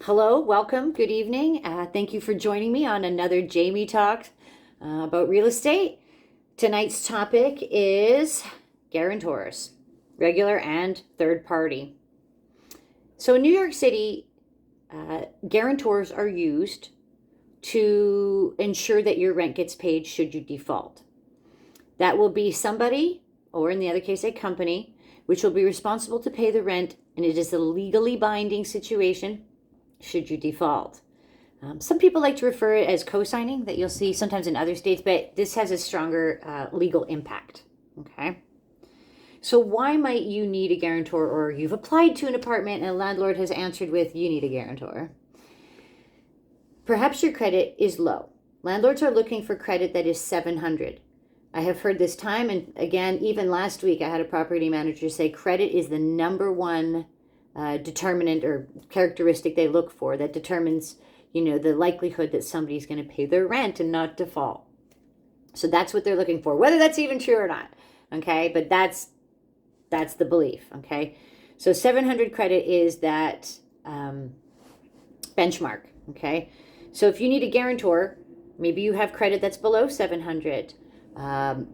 Hello, welcome, good evening. Thank you for joining me on another Jaime Talk about real estate. Tonight's topic is guarantors, regular and third party. So in New York City, guarantors are used to ensure that your rent gets paid should you default. That will be somebody, or in the other case, a company, which will be responsible to pay the rent, and it is a legally binding situation should you default. Some people like to refer it as co-signing, that you'll see sometimes in other states, but this has a stronger legal impact. Okay. So why might you need a guarantor, or you've applied to an apartment and a landlord has answered with, you need a guarantor? Perhaps your credit is low. Landlords are looking for credit that is 700. I have heard this time, and again, even last week, I had a property manager say credit is the number one determinant or characteristic they look for that determines, the likelihood that somebody's going to pay their rent and not default. So that's what they're looking for, whether that's even true or not. Okay, but that's the belief. Okay, so 700 credit is that benchmark. Okay, so if you need a guarantor, maybe you have credit that's below 700.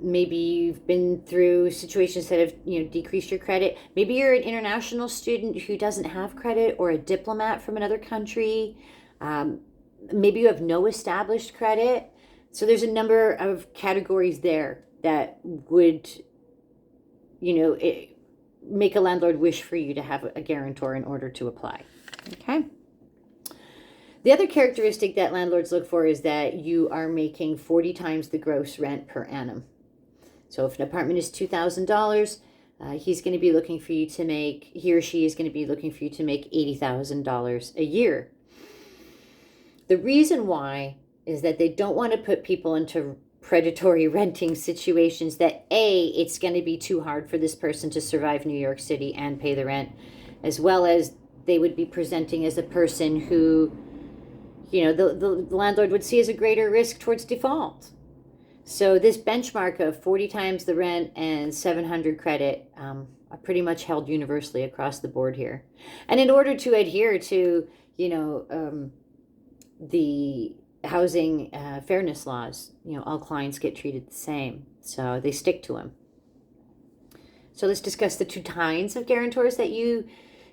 Maybe you've been through situations that have decreased your credit. Maybe you're an international student who doesn't have credit, or a diplomat from another country. Maybe you have no established credit. So there's a number of categories there that would make a landlord wish for you to have a guarantor in order to apply. Okay. The other characteristic that landlords look for is that you are making 40 times the gross rent per annum. So if an apartment is $2,000, he or she is going to be looking for you to make $80,000 a year. The reason why is that they don't want to put people into predatory renting situations that it's going to be too hard for this person to survive New York City and pay the rent, as well as they would be presenting as a person who the landlord would see as a greater risk towards default. So this benchmark of 40 times the rent and 700 credit are pretty much held universally across the board here. And in order to adhere to, the housing fairness laws, all clients get treated the same. So they stick to them. So let's discuss the two kinds of guarantors that you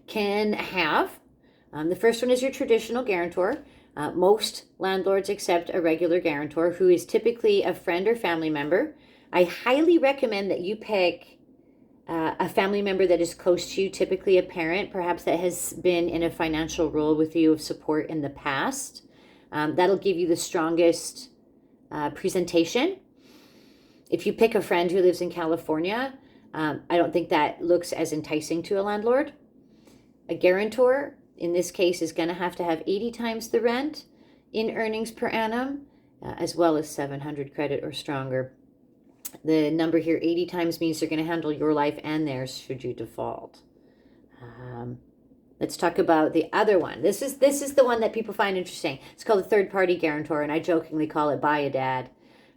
can have. The first one is your traditional guarantor. Most landlords accept a regular guarantor who is typically a friend or family member. I highly recommend that you pick a family member that is close to you, typically a parent, perhaps that has been in a financial role with you of support in the past. That'll give you the strongest presentation. If you pick a friend who lives in California, I don't think that looks as enticing to a landlord. A guarantor, in this case, is going to have 80 times the rent in earnings per annum, as well as 700 credit or stronger. The number here, 80 times, means they're going to handle your life and theirs should you default. Let's talk about the other one. This is the one that people find interesting. It's called a third-party guarantor, and I jokingly call it buy a dad.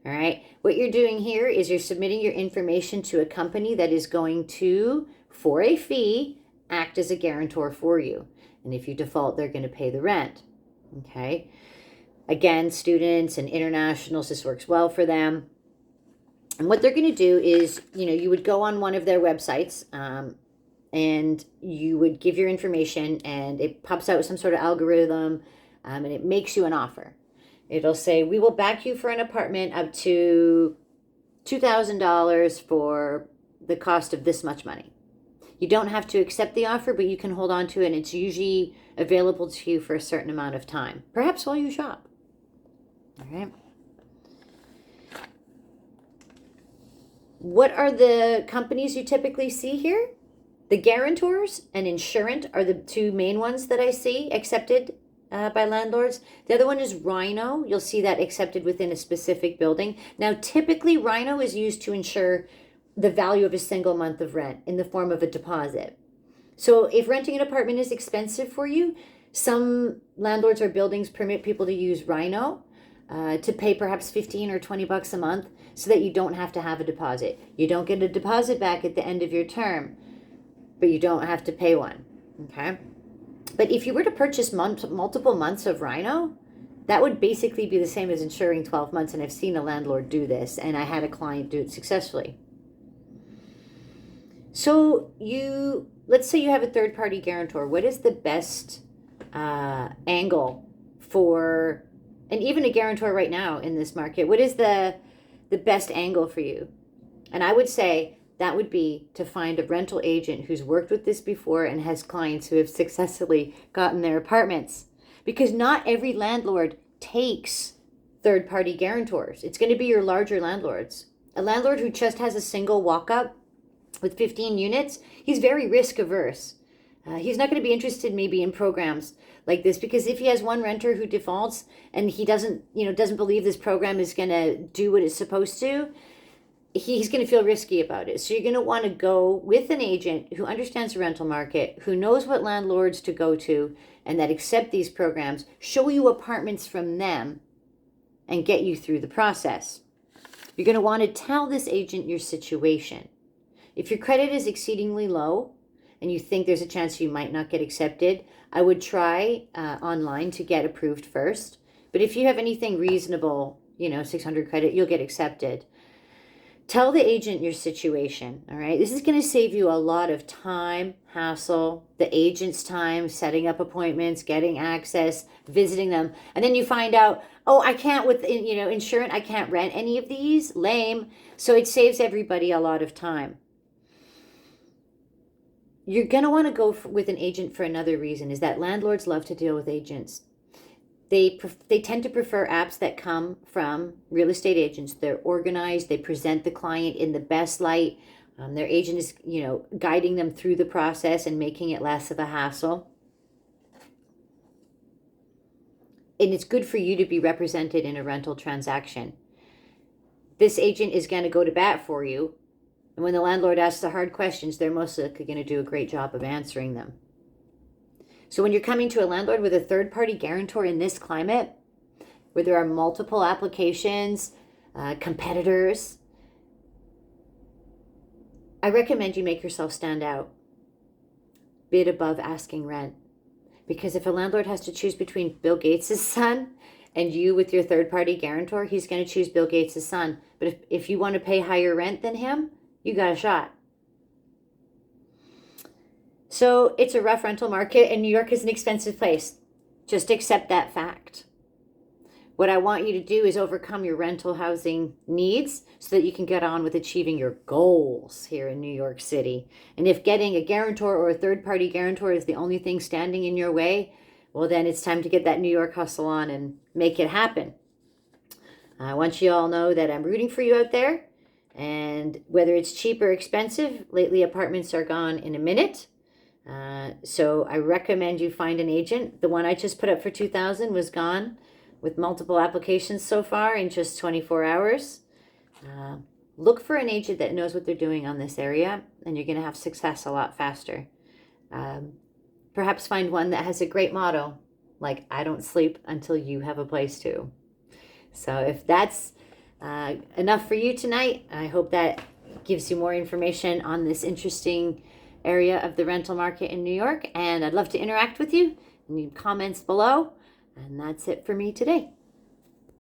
All right. What you're doing here is you're submitting your information to a company that is going to, for a fee, act as a guarantor for you. And if you default, they're going to pay the rent. Okay. Again, students and internationals, this works well for them. And what they're going to do is, you would go on one of their websites and you would give your information, and it pops out with some sort of algorithm, and it makes you an offer. It'll say, we will back you for an apartment up to $2,000 for the cost of this much money. You don't have to accept the offer, but you can hold on to it, and it's usually available to you for a certain amount of time, perhaps while you shop. All right. What are the companies you typically see here? The guarantors and insurant are the two main ones that I see accepted by landlords. The other one is Rhino. You'll see that accepted within a specific building. Now, typically, Rhino is used to insure the value of a single month of rent in the form of a deposit. So if renting an apartment is expensive for you, some landlords or buildings permit people to use Rhino to pay perhaps 15 or 20 bucks a month so that you don't have to have a deposit. You don't get a deposit back at the end of your term, but you don't have to pay one. Okay. But if you were to purchase multiple months of Rhino, that would basically be the same as insuring 12 months. And I've seen a landlord do this, and I had a client do it successfully. So let's say you have a third-party guarantor. What is the best angle for, and even a guarantor right now in this market, what is the best angle for you? And I would say that would be to find a rental agent who's worked with this before and has clients who have successfully gotten their apartments. Because not every landlord takes third-party guarantors. It's going to be your larger landlords. A landlord who just has a single walk-up with 15 units, he's very risk averse. He's not going to be interested maybe in programs like this, because if he has one renter who defaults and he doesn't believe this program is going to do what it's supposed to, he's going to feel risky about it. So you're going to want to go with an agent who understands the rental market, who knows what landlords to go to, and that accept these programs, show you apartments from them, and get you through the process. You're going to want to tell this agent your situation. If your credit is exceedingly low and you think there's a chance you might not get accepted, I would try online to get approved first. But if you have anything reasonable, 600 credit, you'll get accepted. Tell the agent your situation, all right? This is going to save you a lot of time, hassle, the agent's time, setting up appointments, getting access, visiting them. And then you find out, oh, I can't with, insurance, I can't rent any of these. Lame. So it saves everybody a lot of time. You're going to want to go with an agent for another reason, is that landlords love to deal with agents. They tend to prefer apps that come from real estate agents. They're organized. They present the client in the best light. Their agent is, guiding them through the process and making it less of a hassle. And it's good for you to be represented in a rental transaction. This agent is going to go to bat for you. And when the landlord asks the hard questions, they're most likely going to do a great job of answering them. So when you're coming to a landlord with a third-party guarantor in this climate, where there are multiple applications, competitors, I recommend you make yourself stand out. Bid above asking rent. Because if a landlord has to choose between Bill Gates' son and you with your third-party guarantor, he's going to choose Bill Gates' son. But if you want to pay higher rent than him, you got a shot. So it's a rough rental market, and New York is an expensive place. Just accept that fact. What I want you to do is overcome your rental housing needs so that you can get on with achieving your goals here in New York City. And if getting a guarantor or a third-party guarantor is the only thing standing in your way, well, then it's time to get that New York hustle on and make it happen. I want you all know that I'm rooting for you out there. And whether it's cheap or expensive, lately apartments are gone in a minute. So I recommend you find an agent. The one I just put up for $2,000 was gone with multiple applications so far in just 24 hours. Look for an agent that knows what they're doing on this area, and you're going to have success a lot faster. Perhaps find one that has a great motto, like, I don't sleep until you have a place to. So if that's enough for you tonight, I hope that gives you more information on this interesting area of the rental market in New York, and I'd love to interact with you. Leave comments below, and that's it for me today.